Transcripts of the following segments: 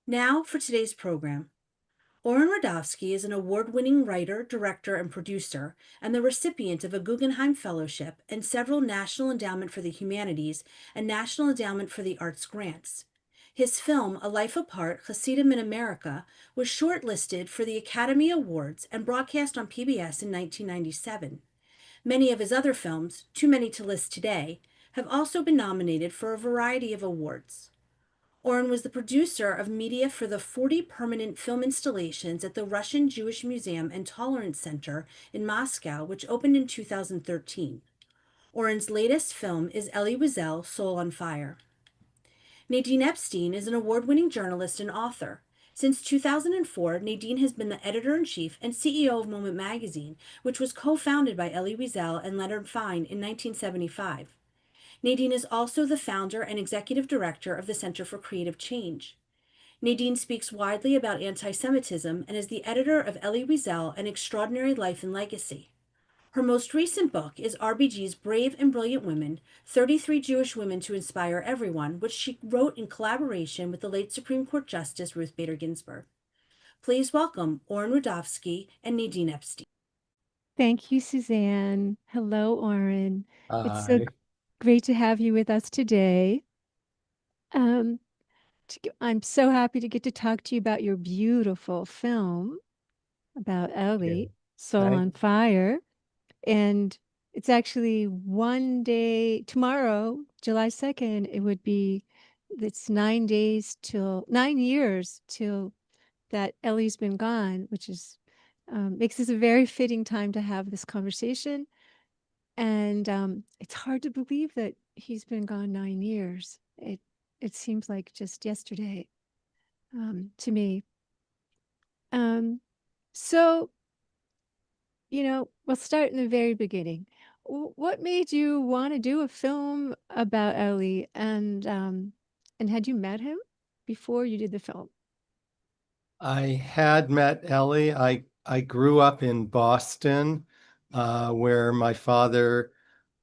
Now for today's program. Oren Rudavsky is an award-winning writer, director, and producer, and the recipient of a Guggenheim Fellowship and several National Endowment for the Humanities and National Endowment for the Arts grants. His film, A Life Apart, Hasidim in America, was shortlisted for the Academy Awards and broadcast on PBS in 1997. Many of his other films, too many to list today, have also been nominated for a variety of awards. Oren was the producer of media for the 40 permanent film installations at the Russian Jewish Museum and Tolerance Center in Moscow, which opened in 2013. Oren's latest film is Elie Wiesel, Soul on Fire. Nadine Epstein is an award-winning journalist and author. Since 2004, Nadine has been the editor-in-chief and CEO of Moment magazine, which was co-founded by Elie Wiesel and Leonard Fine in 1975. Nadine is also the founder and executive director of the Center for Creative Change. Nadine speaks widely about anti-Semitism and is the editor of Elie Wiesel, An Extraordinary Life and Legacy. Her most recent book is RBG's Brave and Brilliant Women, 33 Jewish Women to Inspire Everyone, which she wrote in collaboration with the late Supreme Court Justice Ruth Bader Ginsburg. Please welcome Oren Rudavsky and Nadine Epstein. Thank you, Suzanne. Hello, Oren. It's so Hi. great to have you with us today. I'm so happy to get to talk to you about your beautiful film about Elie, Soul Thank on Fire. And it's actually one day, tomorrow, July 2nd, it's 9 years till that Ellie's been gone, which makes this a very fitting time to have this conversation. And it's hard to believe that he's been gone 9 years. It seems like just yesterday to me. So, we'll start in the very beginning. What made you want to do a film about Elie? And had you met him before you did the film? I had met Elie. I grew up in Boston, where my father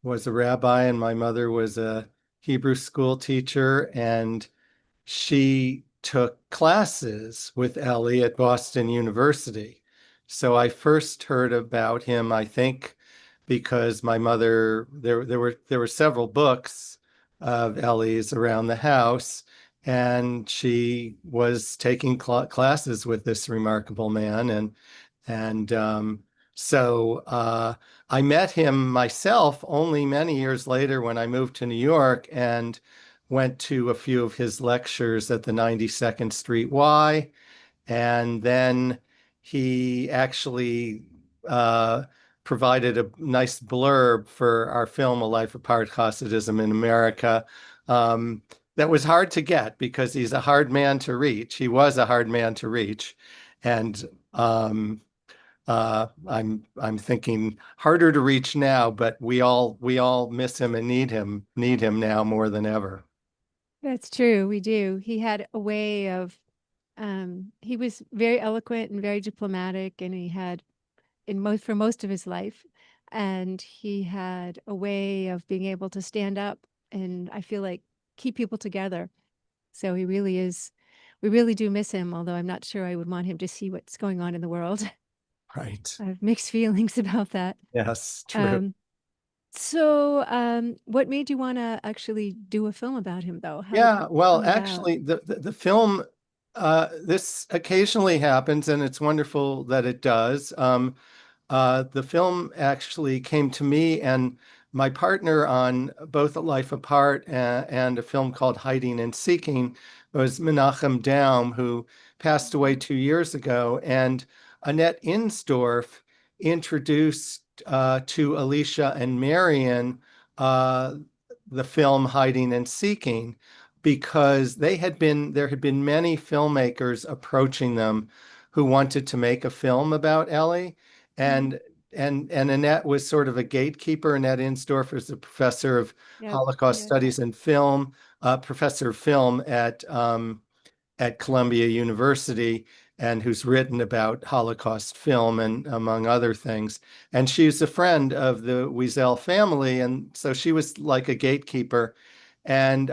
was a rabbi and my mother was a Hebrew school teacher, and she took classes with Elie at Boston University. So I first heard about him, I think, because my mother, there were several books of Elie's around the house, and she was taking classes with this remarkable man, and I met him myself only many years later when I moved to New York and went to a few of his lectures at the 92nd Street Y. And then he actually provided a nice blurb for our film, A Life Apart, Hasidism in America. That was hard to get because he's a hard man to reach. He was a hard man to reach. And I'm thinking harder to reach now, but we all miss him and need him now more than ever. That's true. We do. He had a way of, he was very eloquent and very diplomatic, and he had for most of his life, and he had a way of being able to stand up and I feel like keep people together. So he really is. We really do miss him, although I'm not sure I would want him to see what's going on in the world. Right. I have mixed feelings about that. Yes, true. What made you want to actually do a film about him, though? How did Yeah, it well, come about? actually, the film, this occasionally happens, and it's wonderful that it does. The film actually came to me and my partner on both A Life Apart and a film called Hiding and Seeking was Menachem Daum, who passed away 2 years ago. And Annette Insdorf introduced to Alicia and Marion the film Hiding and Seeking because there had been many filmmakers approaching them who wanted to make a film about Elie. And Annette was sort of a gatekeeper. Annette Insdorf is a professor of Holocaust studies and film, professor of film at Columbia University, and who's written about Holocaust film and among other things. And she's a friend of the Wiesel family, and so she was like a gatekeeper. And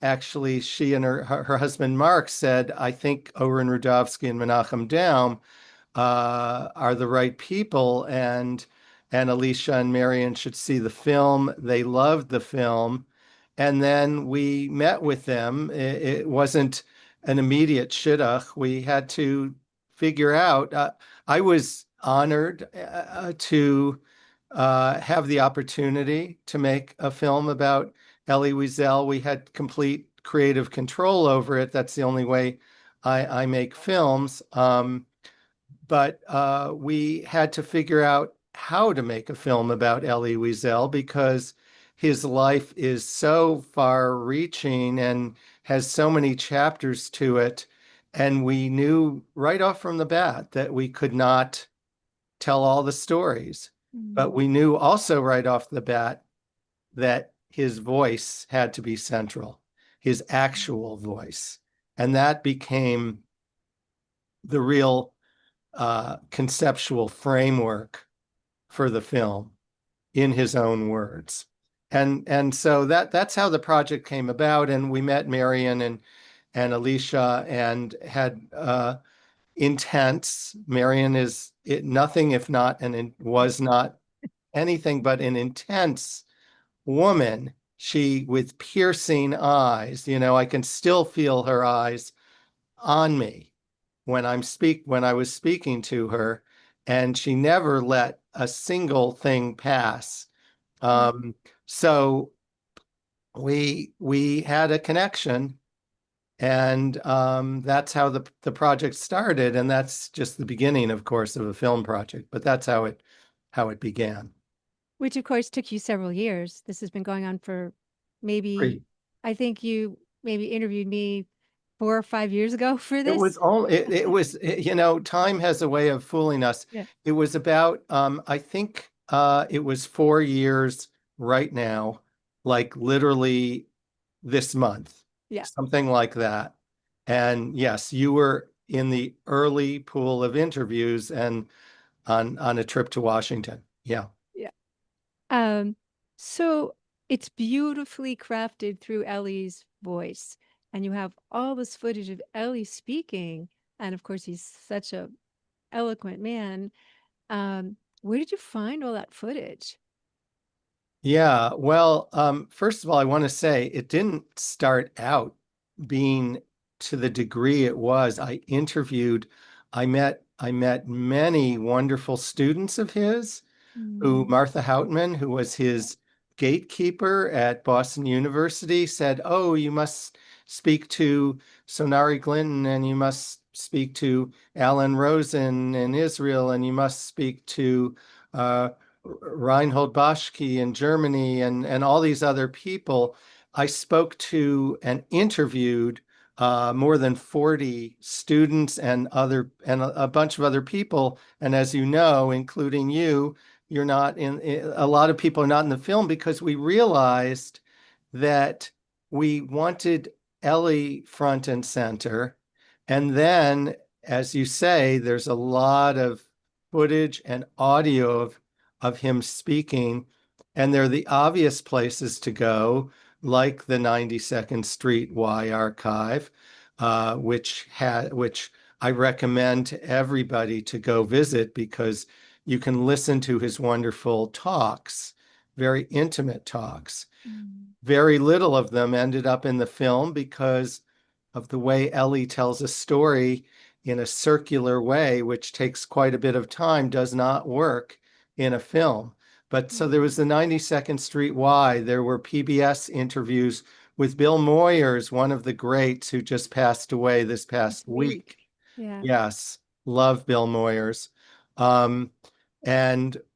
actually, she and her husband Mark said, I think Oren Rudavsky and Menachem Daum are the right people, and Alicia and Marion should see the film. They loved the film. And then we met with them. It wasn't an immediate shidduch. We had to figure out. I was honored to have the opportunity to make a film about Elie Wiesel. We had complete creative control over it. That's the only way I make films. But we had to figure out how to make a film about Elie Wiesel because his life is so far-reaching and has so many chapters to it. And we knew right off from the bat that we could not tell all the stories. But we knew also right off the bat that his voice had to be central, his actual voice. And that became the real conceptual framework for the film in his own words. And so that's how the project came about. And we met Marion and Alicia and had intense. Marion is nothing if not and was not anything but an intense woman. She with piercing eyes. I can still feel her eyes on me when I was speaking to her, and she never let a single thing pass. So we had a connection, and that's how the project started, and that's just the beginning, of course, of a film project. But that's how it began. Which, of course, took you several years. This has been going on for maybe, I think you maybe interviewed me 4 or 5 years ago for It was this. only time has a way of fooling us. Yeah. It was about I think it was 4 years right now, like literally this month, Yeah. something like that. And yes, you were in the early pool of interviews and on a trip to Washington. Yeah. Yeah. So it's beautifully crafted through Ellie's voice, and you have all this footage of Elie speaking, and of course he's such a eloquent man. Where did you find all that footage? Yeah, well, first of all, I want to say it didn't start out being to the degree it was. I met many wonderful students of his, who Martha Houtman, who was his gatekeeper at Boston University, said, "Oh, you must speak to Sonari Glinton, and you must speak to Alan Rosen in Israel, and you must speak to uh, Reinhold Boschke in Germany, and all these other people." I spoke to and interviewed more than 40 students and a bunch of other people, and as you know, including you, you're not in a lot of people are not in the film because we realized that we wanted Elie front and center. And then, as you say, there's a lot of footage and audio of him speaking, and they're the obvious places to go, like the 92nd Street Y archive, which I recommend to everybody to go visit because you can listen to his wonderful talks, very intimate talks. Very little of them ended up in the film because of the way Elie tells a story in a circular way, which takes quite a bit of time, does not work in a film. But so there was the 92nd Street Y. There were PBS interviews with Bill Moyers, one of the greats who just passed away this past week. Yeah. Yes, love Bill Moyers. And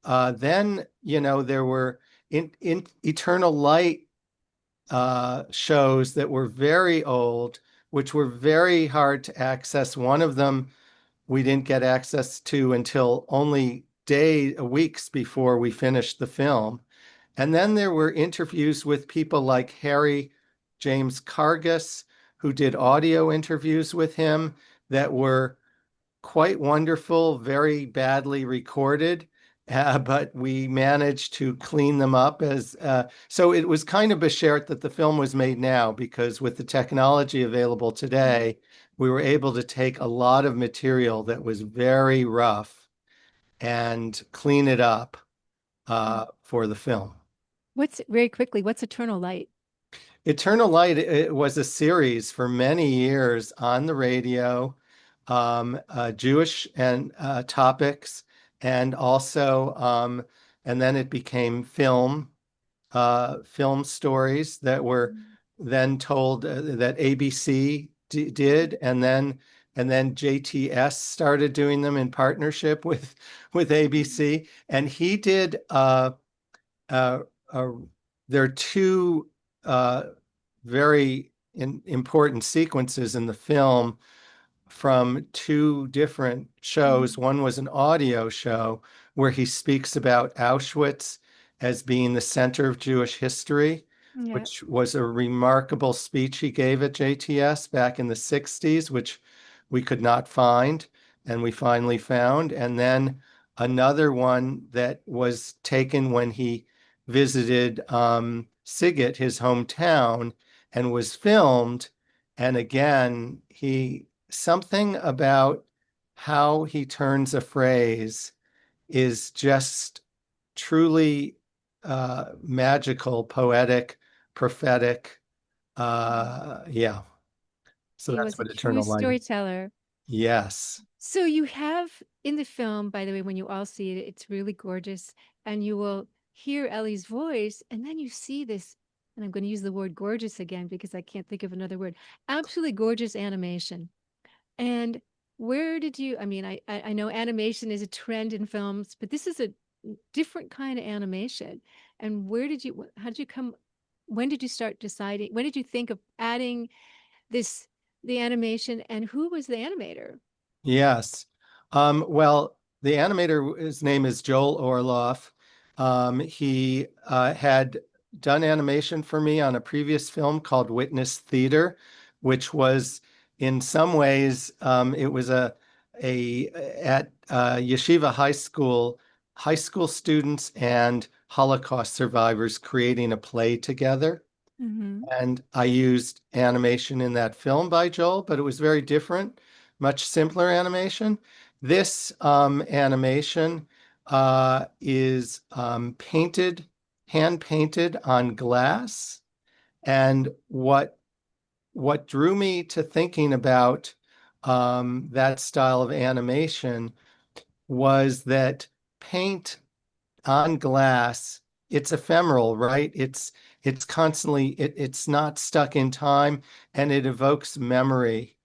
then, there were in Eternal Light shows that were very old, which were very hard to access. One of them we didn't get access to until only weeks before we finished the film. And then there were interviews with people like Harry James Kargas, who did audio interviews with him that were quite wonderful, very badly recorded. but we managed to clean them up as so it was kind of beshert that the film was made now, because with the technology available today, we were able to take a lot of material that was very rough and clean it up for the film. Very quickly, what's Eternal Light? Eternal Light, it was a series for many years on the radio, Jewish and topics, and also, and then it became film stories that were then told that ABC did, and then JTS started doing them in partnership with ABC, and he did. Uh, uh, there are two very important sequences in the film from two different shows. One was an audio show where he speaks about Auschwitz as being the center of Jewish history, Yeah. which was a remarkable speech he gave at JTS back in the 60s, which we could not find, and we finally found. And then another one that was taken when he visited Sighet, his hometown, and was filmed. And again, something about how he turns a phrase is just truly magical, poetic, prophetic. Yeah. So He that's was a what true Eternal Light is. storyteller. Yes. So you have in the film, by the way, when you all see it, it's really gorgeous, and you will hear Ellie's voice, and then you see this, and I'm going to use the word gorgeous again because I can't think of another word. Absolutely gorgeous animation. And where did you, I mean, I know animation is a trend in films, but this is a different kind of animation. And how did you come, when did you start deciding, when did you think of adding this, the animation, and who was the animator? Yes. Well, the animator, his name is Joel Orloff. He had done animation for me on a previous film called Witness Theater, which was in some ways, it was at Yeshiva high school students and Holocaust survivors creating a play together. Mm-hmm. And I used animation in that film by Joel, but it was very different, much simpler animation. This animation is hand painted on glass. And what drew me to thinking about that style of animation was that paint on glass, it's ephemeral, right? It's constantly it's not stuck in time, and it evokes memory.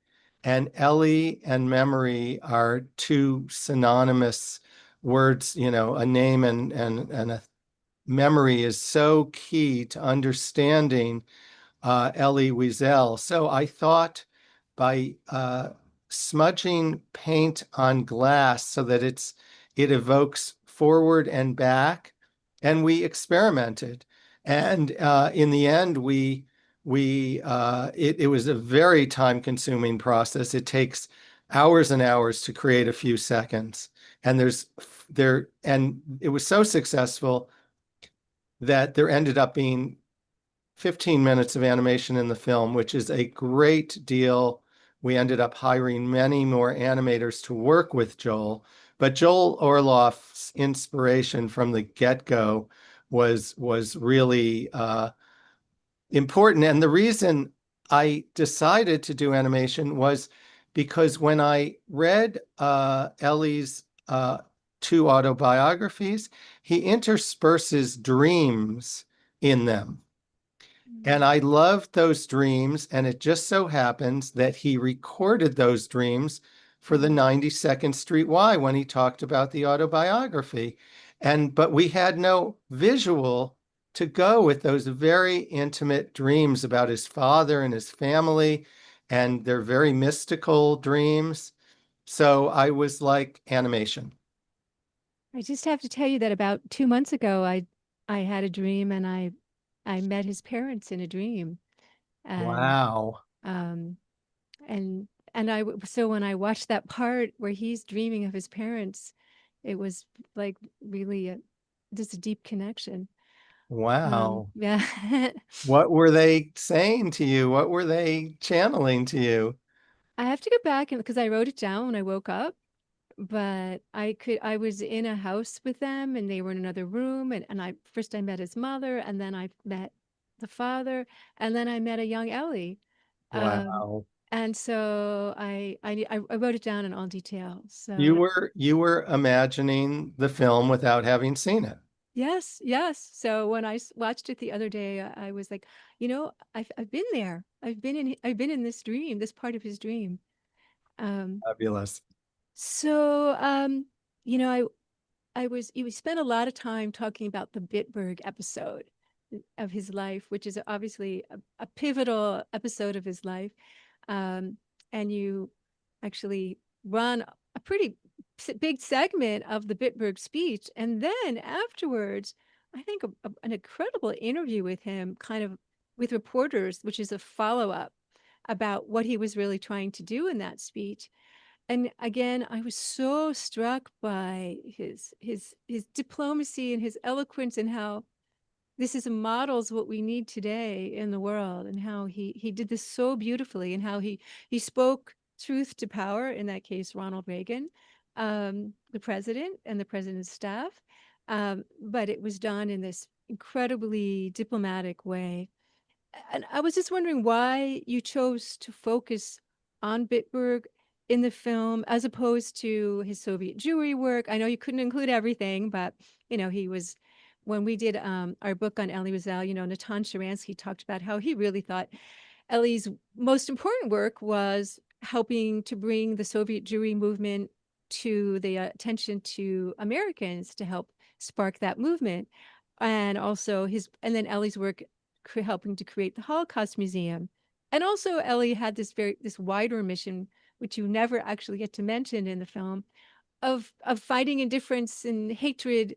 And Elie and memory are two synonymous words, a name and a memory is so key to understanding Elie Wiesel. So I thought by smudging paint on glass so that it evokes forward and back, and we experimented. And in the end, it was a very time-consuming process. It takes hours and hours to create a few seconds, and and it was so successful that there ended up being 15 minutes of animation in the film, which is a great deal. We ended up hiring many more animators to work with Joel, but Joel Orloff's inspiration from the get-go was really important. And the reason I decided to do animation was because when I read Ellie's two autobiographies, he intersperses dreams in them. And I loved those dreams, and it just so happens that he recorded those dreams for the 92nd Street Y when he talked about the autobiography. But we had no visual to go with those very intimate dreams about his father and his family, and they're very mystical dreams. So I was like, animation. I just have to tell you that about 2 months ago, I had a dream, and I met his parents in a dream, and Wow. um and so when I watched that part where he's dreaming of his parents, It was like really just a deep connection. Wow. Yeah. What were they saying to you? What were they channeling to you? I have to go back and because I wrote it down when I woke up, but I was in a house with them and they were in another room and I met his mother and then I met the father and then I met a young Ellie. Um, Wow. and so I wrote it down in all detail. You So were you were imagining the film without having seen it. yes, yes. So when watched it the other day, I was like, I've been there. I've been in this dream, this part of his dream. Um, Fabulous. so you know, we spent a lot of time talking about the Bitberg episode of his life, which is obviously a pivotal episode of his life. Um, and you actually run a pretty big segment of the Bitberg speech. And then afterwards, I think an incredible interview with him, kind of with reporters, which is a follow up about what he was really trying to do in that speech. And again, I was so struck by his diplomacy and his eloquence and how this is models what we need today in the world and how he did this so beautifully and how he spoke truth to power, in that case Ronald Reagan, the president and the president's staff, but it was done in this incredibly diplomatic way. And I was just wondering why you chose to focus on Bitberg in the film as opposed to his Soviet Jewry work. I know you couldn't include everything, but he was when we did our book on Elie Wiesel, Natan Sharansky talked about how he really thought Elie's most important work was helping to bring the Soviet Jewry movement to the attention to Americans to help spark that movement. And also and then Ellie's work helping to create the Holocaust Museum. And also Elie had this wider mission, which you never actually get to mention in the film, of fighting indifference and hatred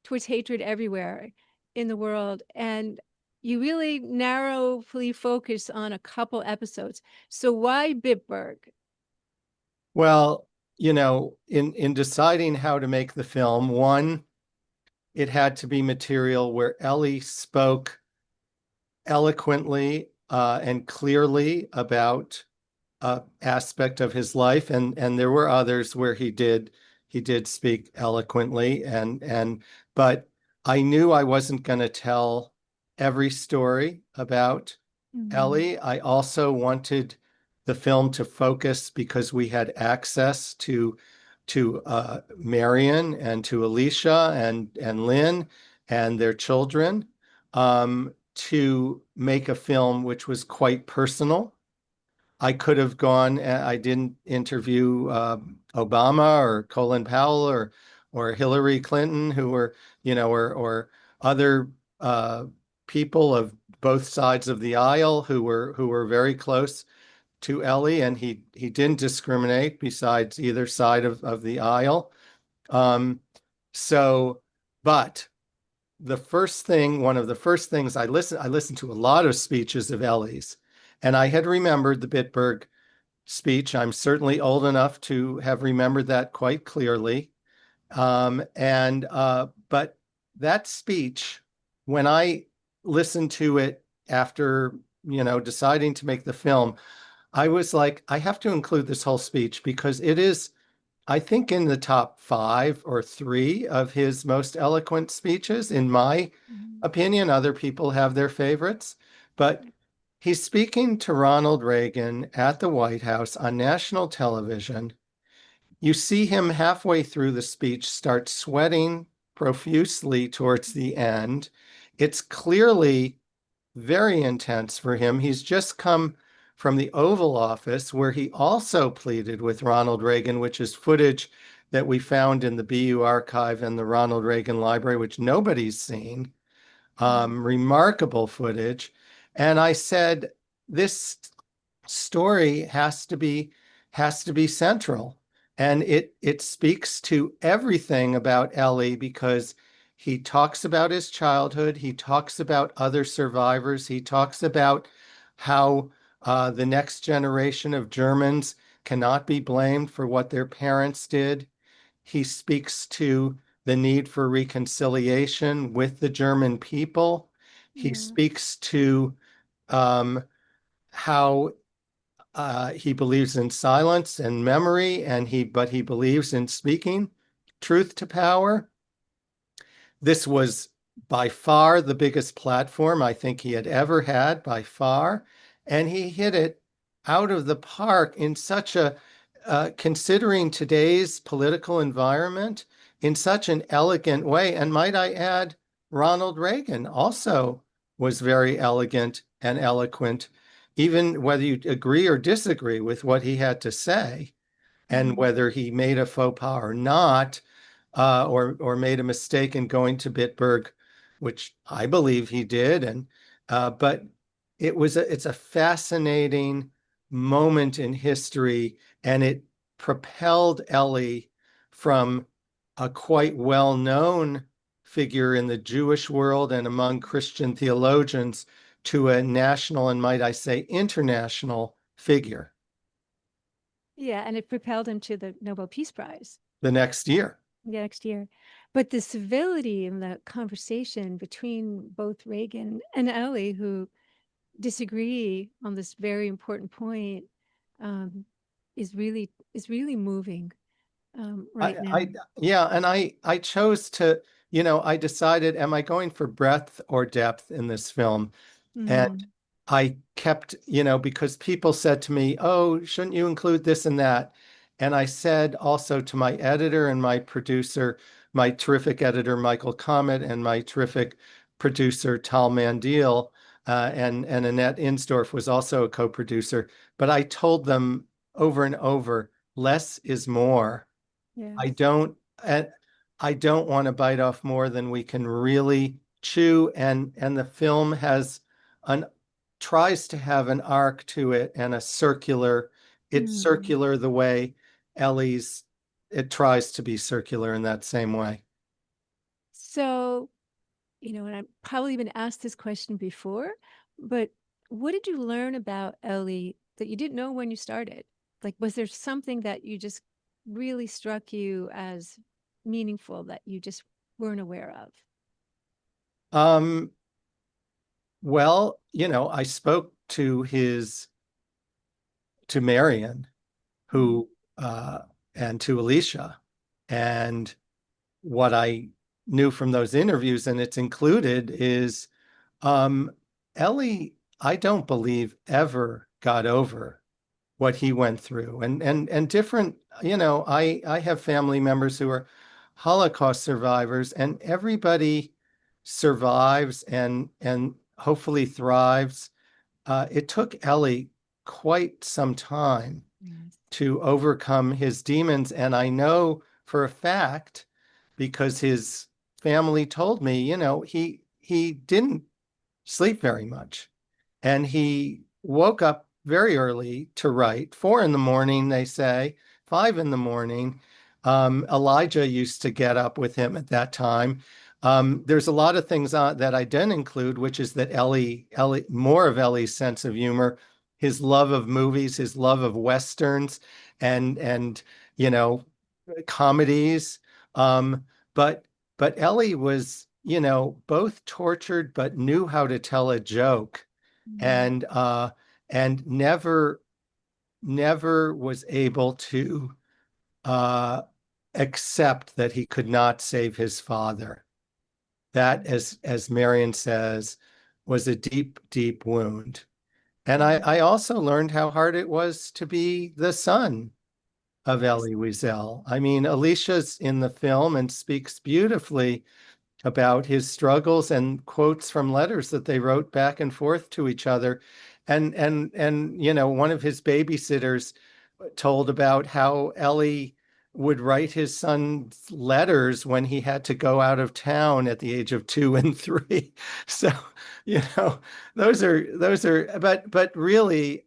towards hatred everywhere in the world. And you really narrowly focus on a couple episodes. So why Bitberg? Well, in deciding how to make the film, one, it had to be material where Ellie spoke eloquently and clearly about aspect of his life, and there were others where he did speak eloquently, but I knew I wasn't going to tell every story about Mhm. Ellie. I also wanted the film to focus because we had access to Marion and to Alicia and Lynn and their children, to make a film which was quite personal. I could have gone. I didn't interview Obama or Colin Powell or Hillary Clinton, who were, or other uh, people of both sides of the aisle who were very close to Ellie, and he didn't discriminate besides either side of the aisle. Um, so, but one of the first things I listened to a lot of speeches of Ellie's, and I had remembered the Bitberg speech. I'm certainly old enough to have remembered that quite clearly. But that speech, when I listened to it after, deciding to make the film, I was like, I have to include this whole speech because it is, I think, in the top 5 or 3 of his most eloquent speeches, in my Mhm. opinion. Other people have their favorites, but he's speaking to Ronald Reagan at the White House on national television. You see him halfway through the speech start sweating profusely towards the end. It's clearly very intense for him. He's just come from the Oval Office, where he also pleaded with Ronald Reagan, which is footage that we found in the BU archive and the Ronald Reagan Library, which nobody's seen. Mhm. Remarkable footage. And I said, this story has to be central. And it speaks to everything about Ellie because he talks about his childhood, he talks about other survivors, he talks about how the next generation of Germans cannot be blamed for what their parents did. He speaks to the need for reconciliation with the German people. He Yeah. speaks to how he believes in silence and memory, but he believes in speaking truth to power. This was by far the biggest platform I think he had ever had, by far, and he hit it out of the park in such a, considering today's political environment, in such an elegant way. And might I add, Ronald Reagan also was very elegant and eloquent, even whether you agree or disagree with what he had to say, and Mm. whether he made a faux pas or not, or made a mistake in going to Bitberg, which I believe he did. And but it's a fascinating moment in history, and it propelled Elie from a quite well-known figure in the Jewish world and among Christian theologians to a national, and might I say international figure Yeah, and it propelled him to the Nobel Peace Prize the next year. next year. But the civility in the conversation between both Reagan and Elie, who disagree on this very important point, um, is really moving right now. Yeah, and I chose to, I decided, am I going for breadth or depth in this film? And Mm. I kept, because people said to me, oh, shouldn't you include this and that? And I said also to my editor and my producer, my terrific editor, Michael Comet, and my terrific producer, Tal Mandil, and Annette Insdorf was also a co-producer. But I told them over and over, less is more. I Yes. don't, and I don't want to bite off more than we can really chew. And the film an tries to have an arc to it and it's Mm. circular the way Ellie's, it tries to be circular in that same way. So, and I've probably been asked this question before, but what did you learn about Elie that you didn't know when you started? Like, was there something that you just really struck you as meaningful that you just weren't aware of? Um, well, I spoke to Marion, Mm. who, and to Alicia, and what I knew from those interviews, and it's included, is um, Elie, I don't believe ever got over what he went through, and different. I have family members who are Holocaust survivors, and everybody survives and hopefully thrives. It took Elie quite some time Yes. to overcome his demons. And I know for a fact, because his family told me, he didn't sleep very much. And he woke up very early to write, 4 in the morning, they say, 5 in the morning. Elijah used to get up with him at that time. There's a lot of things that I didn't include, which is that more of Ellie's sense of humor, his love of movies, his love of Westerns and you know, comedies. Um, but Elie was, both tortured but knew how to tell a joke, Mm. and never was able to uh accept that he could not save his father. That, as Marion says, was a deep, deep wound. And Mm. I also learned how hard it was to be the son of Yes. Elie Wiesel. I mean, Alicia's in the film and speaks beautifully about his struggles and quotes from letters that they wrote back and forth to each other. And one of his babysitters told about how Elie would write his son's letters when he had to go out of town at the age of 2 and 3. So, you know, but really,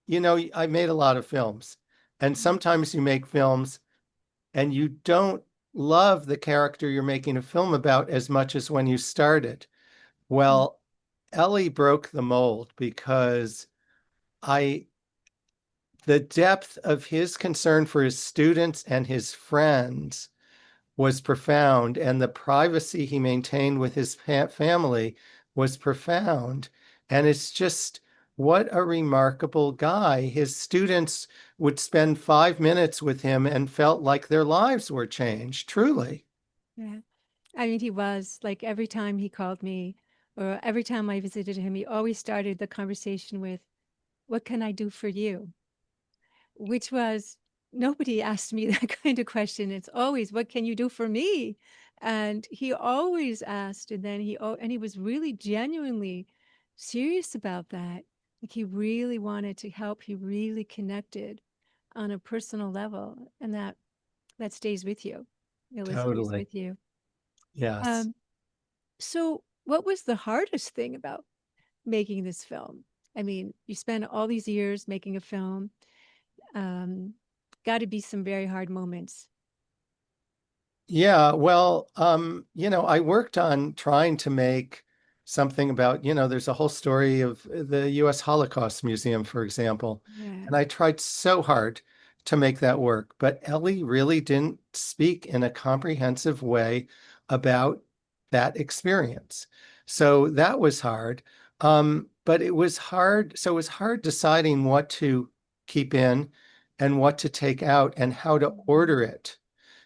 I made a lot of films, and sometimes you make films and you don't love the character you're making a film about as much as when you started. Mm. Well, Elie broke the mold because I the depth of his concern for his students and his friends was profound, and the privacy he maintained with his family was profound. And it's just what a remarkable guy. His students would spend 5 minutes with him and felt like their lives were changed, truly. Yeah. I mean, he was like every time he called me or every time I visited him, he always started the conversation with, "What can I do for you?" Which was, nobody asked me that kind of question. It's always, "What can you do for me?" And he always asked, and then he was really genuinely serious about that. Like he really wanted to help. He really connected on a personal level, and that stays with you. It lives Totally. with you. Yes. Um, so what was the hardest thing about making this film? I mean, you spent all these years making a film. Um, got to be some very hard moments. Yeah, well, I worked on trying to make something about, there's a whole story of the US Holocaust Museum, for example. Yeah. And I tried so hard to make that work, but Elie really didn't speak in a comprehensive way about that experience. So that was hard. But it was hard. So it was hard deciding what to keep in and what to take out and how to order it.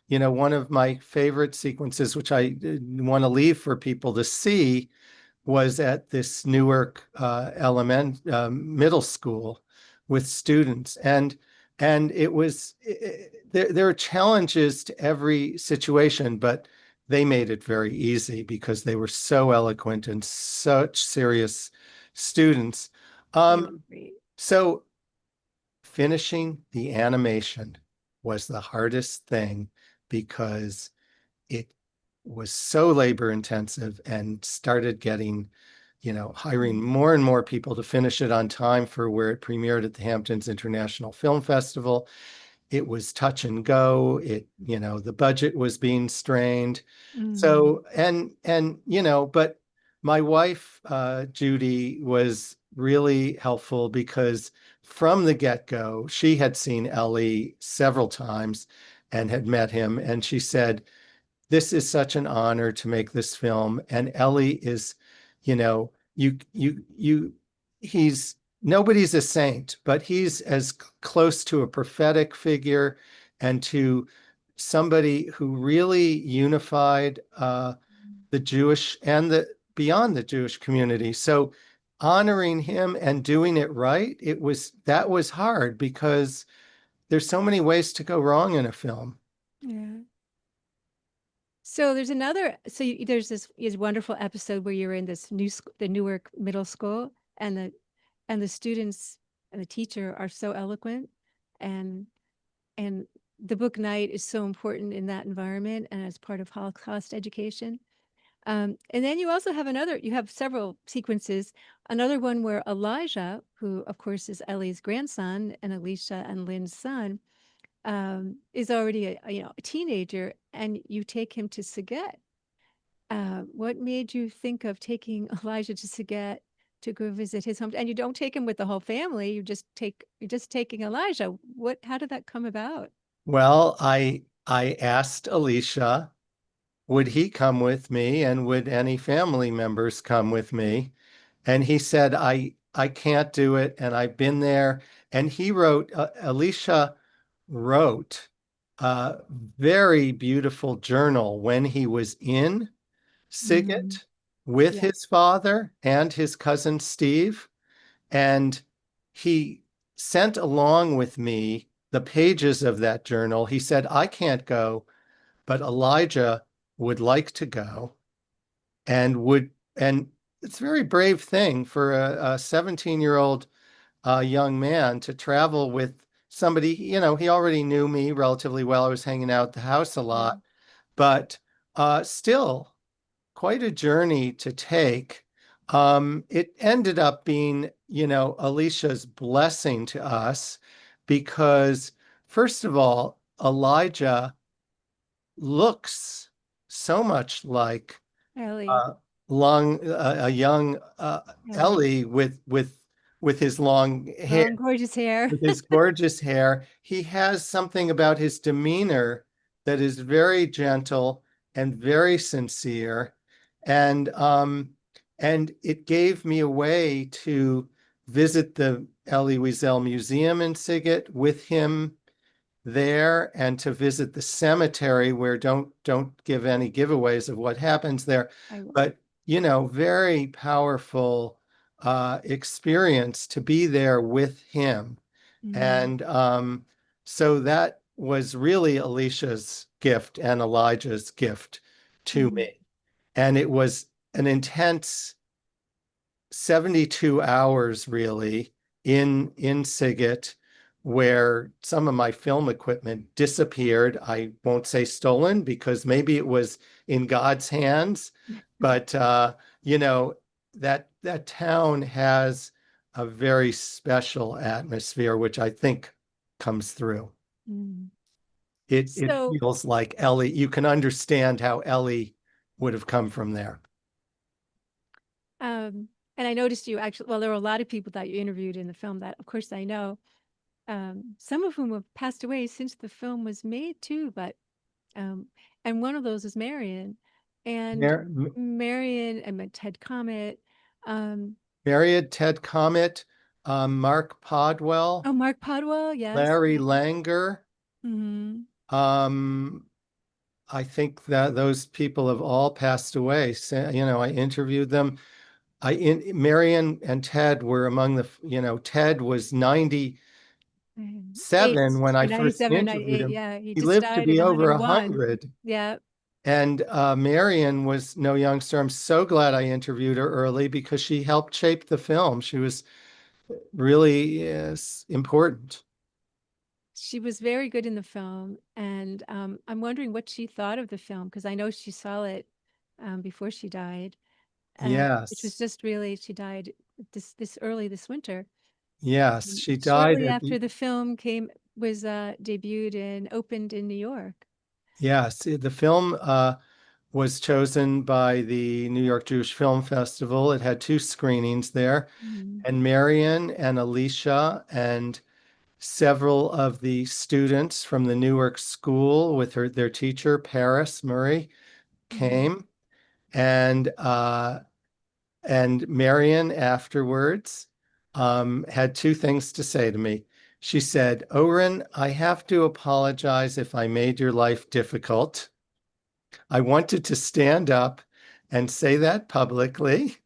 One of my favorite sequences, which I want to leave for people to see, was at this Newark middle school with students, and it was there are challenges to every situation, but they made it very easy because they were so eloquent and such serious students. They were Um, great. so finishing the animation was the hardest thing because it was so labor intensive and started getting, hiring Mm. more and more people to finish it on time for where it premiered at the Hamptons International Film Festival. It was touch and go. The budget was being strained. Mm. So, but my wife, Judy, was really helpful because from the get-go, she had seen Elie several times and had met him. And she said, this is such an honor to make this film. And Elie is, he's nobody's a saint, but he's as close to a prophetic figure and to somebody who really unified the Jewish and the beyond the Jewish community. So honoring him and doing it right, that was hard because there's so many ways to go wrong in a film. Yeah. So there's this wonderful episode where you're in the Newark middle school, and the students and the teacher are so eloquent, and and the book Night is so important in that environment and as part of Holocaust education. And then you have several sequences. Another one where Elijah, who of course is Ellie's grandson and Alicia and Lynn's son, is already a teenager, and you take him to Saget. What made you think of taking Elijah to Saget to go visit his home? And you don't take him with the whole family. You're just taking Elijah. How did that come about? Well, I asked Alicia, would he come with me and would any family members come with me? And he said, I can't do it. And I've been there. And Alicia wrote a very beautiful journal when he was in Mm, Siget with yeah. his father and his cousin Steve. And he sent along with me the pages of that journal. He said, I can't go, but Elijah would like to go and it's a very brave thing for a 17-year-old young man to travel with somebody, he already knew me relatively well. I was hanging out at the house a Yeah. lot, but still quite a journey to take. It ended up being, Alicia's blessing to us because, first of all, Elijah looks so much like Ellie. uh, a young Ellie. Elie with his long hair, Long, gorgeous hair. with his gorgeous hair. He has something about his demeanor that is very gentle and very sincere. And it gave me a way to visit the Elie Wiesel Museum in Siget with him there, and to visit the cemetery, where don't give any giveaways of what happens there. I will. But very powerful experience to be there with him. And so that was really Alicia's gift and Elijah's gift to me. And it was an intense 72 hours really in Siget, where some of my film equipment disappeared. I won't say stolen, because maybe it was in God's hands, but that town has a very special atmosphere, which I think comes through. It So, feels like Elie. You can understand how Elie would have come from there. and I noticed you actually, well, there were a lot of people that you interviewed in the film that, of course, I know. Some of whom have passed away since the film was made too, but and one of those is Marion. And Mar- Marion and Ted Comet. Marion, Ted Comet, Mark Podwell, Oh, Mark Podwell, yes. Larry Langer. I think that those people have all passed away. I interviewed them. Marion and Ted were among Ted was 97 when I Or first 97 or interviewed 98. him. Yeah, he He just lived to died at be over 101. 100. Yeah. And Marion was no youngster. I'm so glad I interviewed her early, because she helped shape the film. She was really important. She was very good in the film, and I'm wondering what she thought of the film, because I know she saw it before she died, which was Yes. just really, she died this early this winter. Yes, she died Shortly at after the film was debuted and opened in New York. yes, the film was chosen by the New York Jewish Film Festival. It had 2 screenings there, and Marion and Alicia and several of the students from the Newark school with their teacher, Paris Murray, came. And Marion afterwards had 2 things to say to me. She said, "Oren, I have to apologize if I made your life difficult. I wanted to stand up and say that publicly.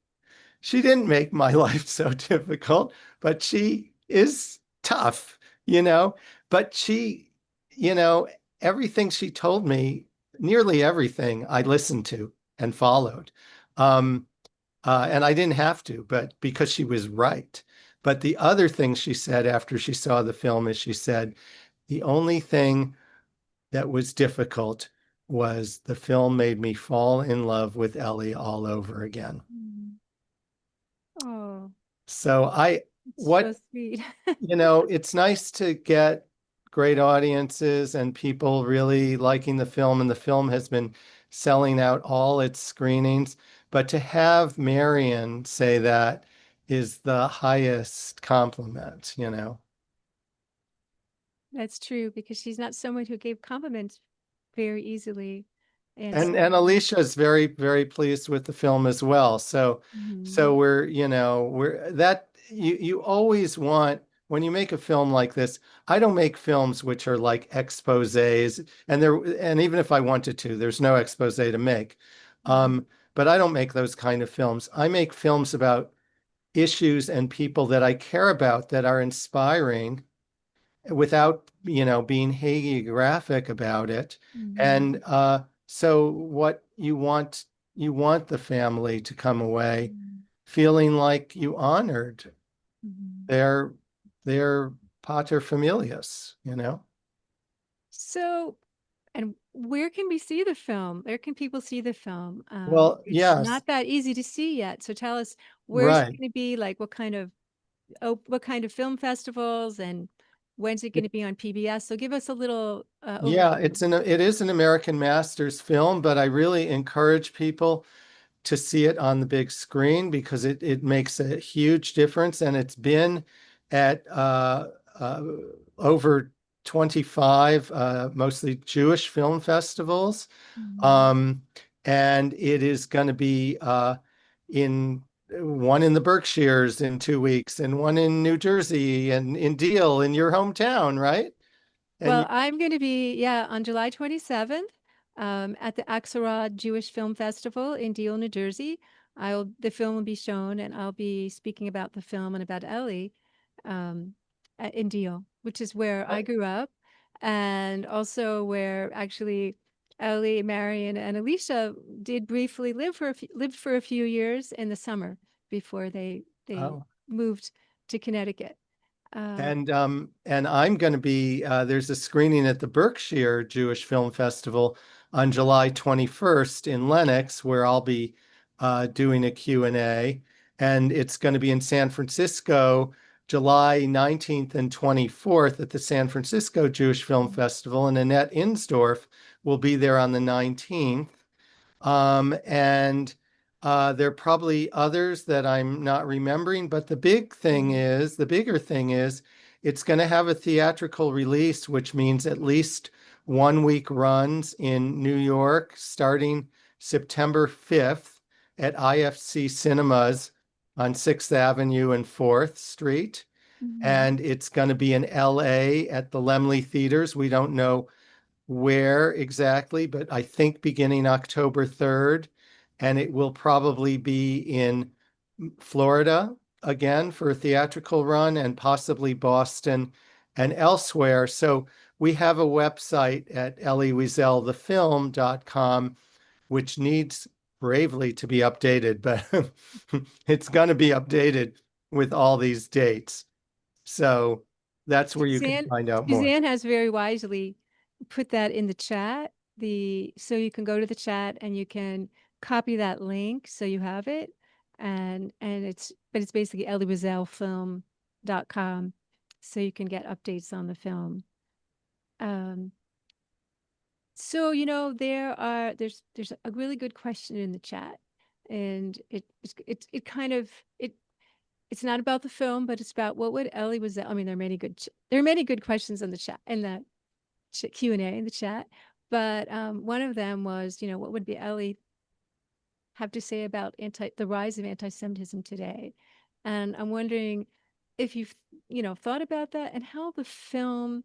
She didn't make my life so difficult, but she is tough, you know. But you know, everything she told me, nearly everything, I listened to and followed. And I didn't have to, but because she was right. But the other thing she said after she saw the film is, she said, the only thing that was difficult was the film made me fall in love with Elie all over again." Oh, So it's so sweet. it's nice to get great audiences and people really liking the film, and the film has been selling out all its screenings. But to have Marion say that is the highest compliment. That's true, because she's not someone who gave compliments very easily. And And so, Alicia is very, very pleased with the film as well. So Mhm. we're that you always want, when you make a film like this. I don't make films which are like exposés, and even if I wanted to, there's no expose to make. But I don't make those kind of films. I make films about issues and people that I care about, that are inspiring, without being hagiographic about it. And so what you want the family to come away feeling like you honored their their pater familias. So, and where can we see the film? Where can people see the film? Well, It's yes, not that easy to see yet. So tell us, where's it right. going to be? Like, what kind of film festivals, and when's it going to be on PBS? So give us a little Yeah, overview. it is an American Masters film, but I really encourage people to see it on the big screen, because it makes a huge difference. And it's been at over 25 mostly Jewish film festivals. Mhm. And it is going to be in one in the Berkshires in 2 weeks, and one in New Jersey, and in Deal, in your hometown, right? And Well, I'm going to be, yeah, on July 27th at the Axelrod Jewish Film Festival in Deal, New Jersey. The film will be shown, and I'll be speaking about the film and about Elie um, in Deal, which is where I grew up, and also where actually Elie, Marion, and Alicia did briefly lived for a few years in the summer before they oh, moved to Connecticut. Uh, and I'm going to be there's a screening at the Berkshire Jewish Film Festival on July 21st in Lenox, where I'll be doing a Q&A, and it's going to be in San Francisco July 19th and 24th at the San Francisco Jewish Film Festival, and Annette Insdorf will be there on the 19th. And there are probably others that I'm not remembering, but the bigger thing is, it's going to have a theatrical release, which means at least 1 week runs in New York, starting September 5th at IFC Cinemas on 6th Avenue and 4th Street. mhm. And it's going to be in LA at the Laemmle Theaters. We don't know where exactly, but I think beginning October 3rd. And it will probably be in Florida again for a theatrical run, and possibly Boston and elsewhere. So we have a website at elieWieselthefilm.com, which needs bravely to be updated, but it's going to be updated with all these dates. So that's where you can Suzanne find out more. Suzanne has very wisely put that in the chat. So you can go to the chat and you can copy that link so you have it. And it's basically elliewieselfilm.com, so you can get updates on the film. Um, so there's a really good question in the chat, and it kind of it's not about the film, but it's about what would Elie Wiesel. I mean, there are many good questions in the chat, in the Q&A in the chat, but one of them was, what would be Elie have to say about the rise of anti-Semitism today? And I'm wondering if you've thought about that and how the film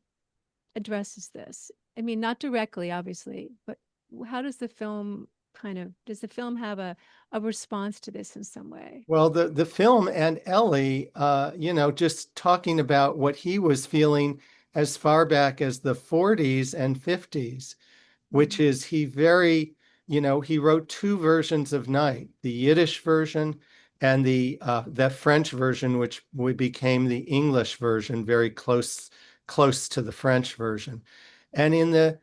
addresses this. I mean, not directly, obviously, but how does the film does the film have a response to this in some way? Well, the film and Elie, just talking about what he was feeling as far back as the 40s and 50s, which is he wrote two versions of Night, the Yiddish version and the French version, which became the English version, very close to the French version. And in the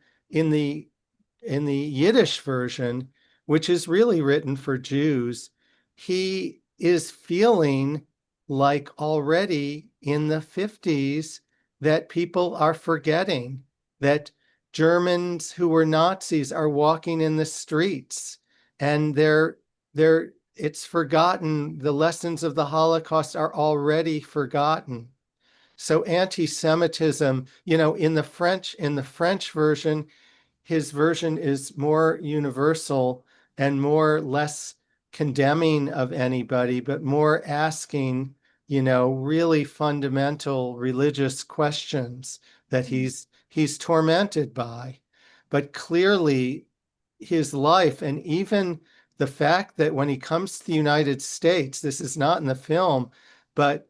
Yiddish version, which is really written for Jews, he is feeling like already in the 50s that people are forgetting that Germans who were Nazis are walking in the streets, and it's forgotten. The lessons of the Holocaust are already forgotten. So anti-Semitism, in the French version, his version is more universal and less condemning of anybody, but more asking, really fundamental religious questions that he's tormented by. But clearly his life, and even the fact that when he comes to the United States, this is not in the film, but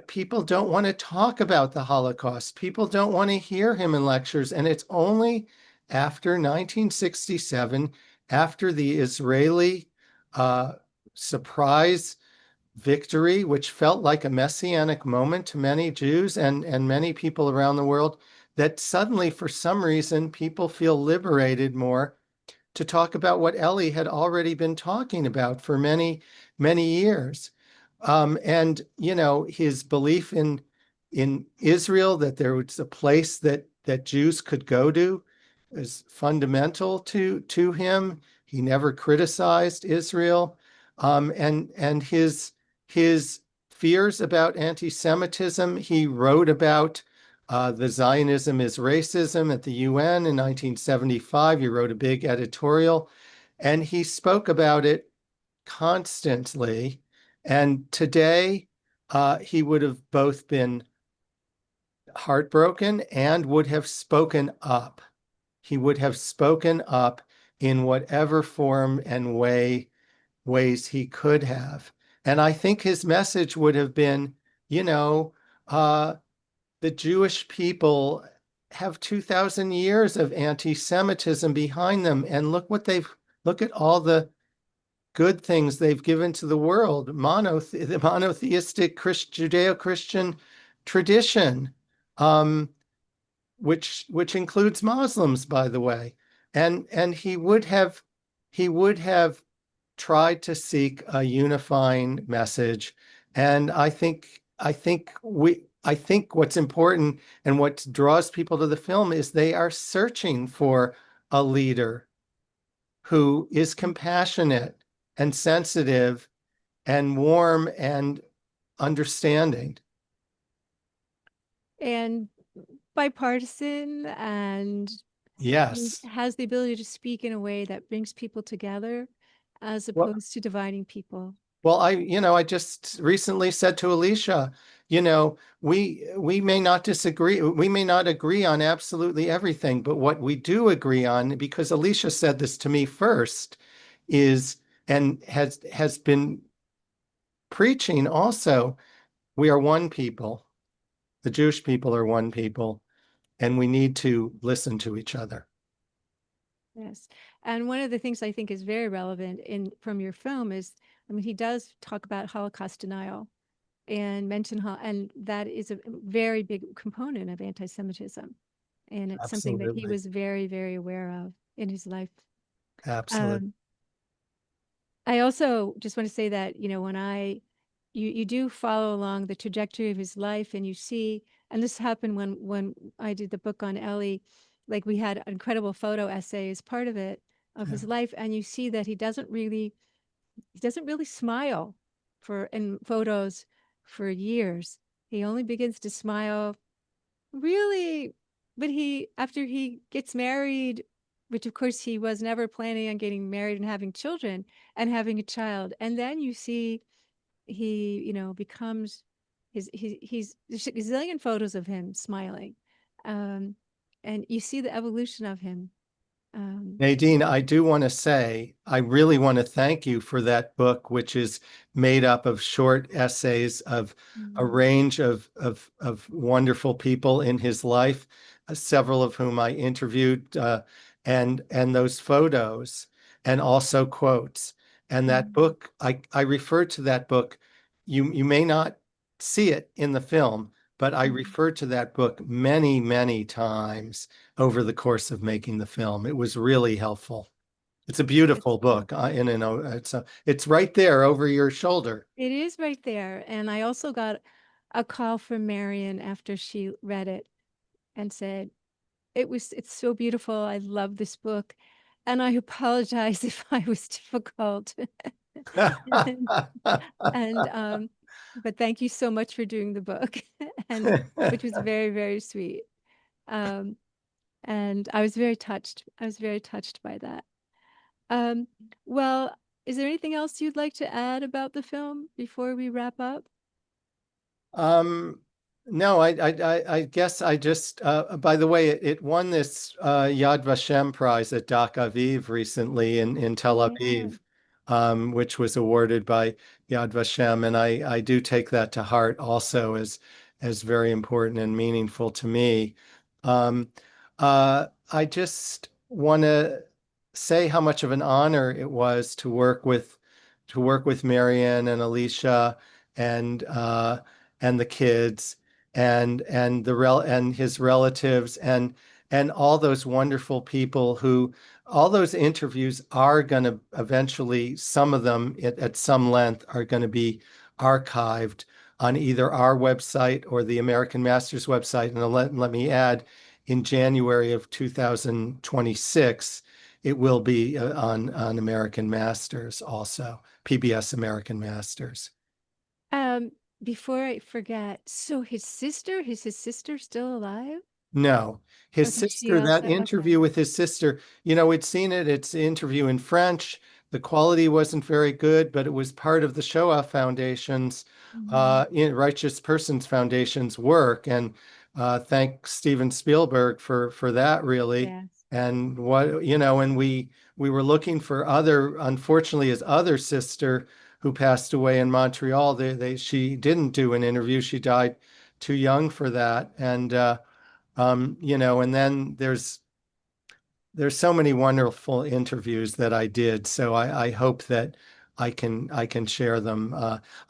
people don't want to talk about the Holocaust. People don't want to hear him in lectures. And it's only after 1967, after the Israeli surprise victory, which felt like a messianic moment to many Jews and many people around the world, that suddenly, for some reason, people feel liberated more to talk about what Elie had already been talking about for many, many years. And, his belief in Israel, that there was a place that Jews could go to, is fundamental to him. He never criticized Israel. And his fears about anti-Semitism, he wrote about The Zionism is Racism at the UN in 1975. He wrote a big editorial, and he spoke about it constantly. And today, he would have both been heartbroken and would have spoken up. He would have spoken up in whatever form and ways he could have. And I think his message would have been, you know, the Jewish people have 2,000 years of anti-Semitism behind them, and look at all the good things they've given to the world. The monotheistic Judeo-Christian tradition, um, which includes Muslims, by the way. And he would have tried to seek a unifying message. And I think what's important and what draws people to the film is they are searching for a leader who is compassionate and sensitive and warm and understanding. And bipartisan, and Yes. has the ability to speak in a way that brings people together as Well, opposed to dividing people. well, I just recently said to Alicia, we may not disagree, we may not agree on absolutely everything, but what we do agree on, because Alicia said this to me first, is and has been preaching also, we are one people. The Jewish people are one people, and we need to listen to each other. Yes. And one of the things I think is very relevant from your film is, I mean, he does talk about Holocaust denial and mention how, and that is a very big component of anti-Semitism. And it's something that he Absolutely. was very, very aware of in his life. Absolutely. Um, I also just want to say that, when you do follow along the trajectory of his life, and you see, and this happened when I did the book on Elie, like we had incredible photo essay as part of it, of Yeah. his life, and you see that he doesn't really smile in photos for years. He only begins to smile really, but after he gets married, which of course he was never planning on getting married and having children and having a child. And then you see he, becomes there's a gazillion photos of him smiling. Um, and you see the evolution of him. Um, Nadine, I do want to say, I really want to thank you for that book, which is made up of short essays of a mm, range of wonderful people in his life, several of whom I interviewed, and those photos, and also quotes. And that mm, book, I refer to that book. You may not see it in the film, but I mm. refer to that book many, many times over the course of making the film. It was really helpful. It's a It's beautiful book. It's right there over your shoulder. It is right there. And I also got a call from Marion after she read it and said, it's so beautiful. I love this book. And I apologize if I was difficult. And, and but thank you so much for doing the book. And which was very, very sweet. Um, and I was very touched. I was very touched by that. Um, well, is there anything else you'd like to add about the film before we wrap up? Um, no, I guess I just, by the way, it won this Yad Vashem Prize at Dak Aviv recently in Tel Yeah. Aviv, which was awarded by Yad Vashem. And I do take that to heart also as very important and meaningful to me. Um, I just want to say how much of an honor it was to work with Marianne and Alicia and the kids and his relatives and all those wonderful people who all those interviews are going to eventually, some of them at some length are going to be archived on either our website or the American Masters website. And let me add, in January of 2026, it will be on American Masters also, PBS American Masters. Um, before I forget, so is his sister still alive? No, his Okay, she sister, that also, okay. interview with his sister, we'd seen it. It's an interview in French. The quality wasn't very good, but it was part of the Shoah Foundation's, Mhm. Righteous Persons Foundation's work. And thank Steven Spielberg for that, really. Yes. And and we were looking for unfortunately, his other sister who passed away in Montreal. She didn't do an interview. She died too young for that. And and then there's so many wonderful interviews that I did. So I hope that I can share them.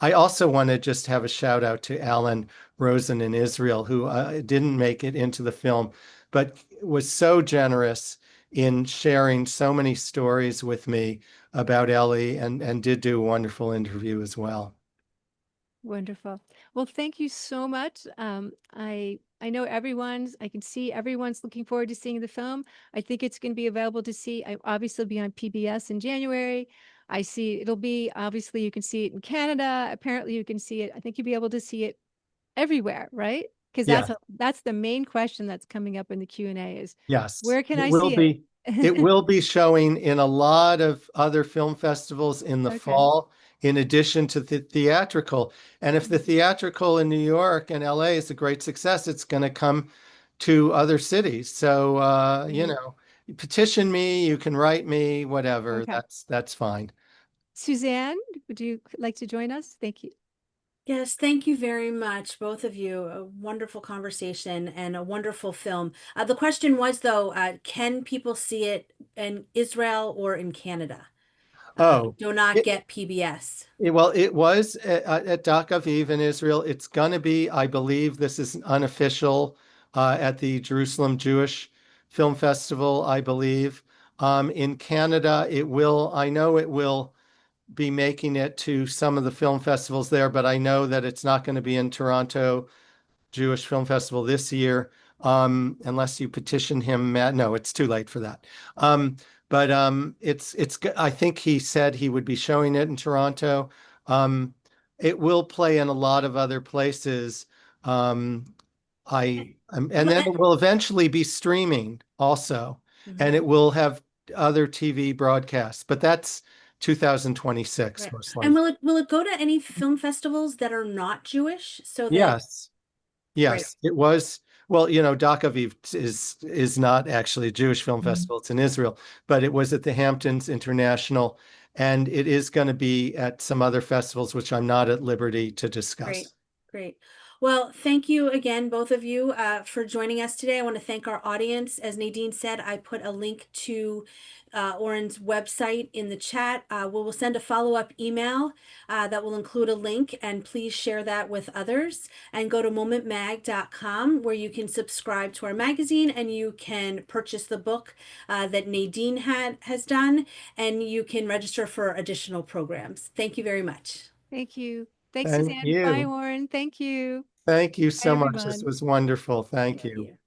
I also want to just have a shout out to Alan Rosen in Israel, who didn't make it into the film, but was so generous in sharing so many stories with me about Elie and did do a wonderful interview as well. Wonderful. Well, thank you so much. I know I can see everyone's looking forward to seeing the film. I think it's going to be available to see. I obviously be on PBS in January. I see it'll be obviously you can see it in Canada. Apparently you can see it. I think you'll be able to see it everywhere, right? Because Yeah. that's the main question that's coming up in the Q&A is Yes, where can I see it it? will be showing in a lot of other film festivals in the Okay. fall, in addition to the theatrical. And if the Mhm. theatrical in New York and LA is a great success, it's going to come to other cities. So Great. you petition me, you can write me, whatever. Okay. That's fine. Suzanne, would you like to join us? Thank you. Yes, thank you very much, both of you. A wonderful conversation and a wonderful film. The question was, though, can people see it in Israel or in Canada? Oh, Do not it, get PBS. well, it was at Dak Aviv in Israel. It's going to be, I believe, this is unofficial at the Jerusalem Jewish Film Festival, I believe. In Canada, I know it will be making it to some of the film festivals there, but I know that it's not going to be in Toronto Jewish Film Festival this year, unless you petition him. No, it's too late for that. But I think he said he would be showing it in Toronto. Um, it will play in a lot of other places. Um, and then it will eventually be streaming also, and Mhm. it will have other TV broadcasts, but that's 2026 Right. most And likely. will it go to any film festivals that are not Jewish so that Yes. great. Yes, it was. Well, Dak Aviv is not actually a Jewish film festival. It's in Israel, but it was at the Hamptons International, and it is going to be at some other festivals, which I'm not at liberty to Great, discuss. great. Well, thank you again, both of you, for joining us today. I want to thank our audience. As Nadine said, I put a link to Oren's website in the chat. We will send a follow-up email that will include a link, and please share that with others. And go to momentmag.com where you can subscribe to our magazine and you can purchase the book that Nadine has done, and you can register for additional programs. Thank you very much. Thank you. Thanks, Thank Suzanne. Bye, you. Warren. Thank you. Thank you Bye, so much. This everyone. was wonderful. Thank Thank you. you.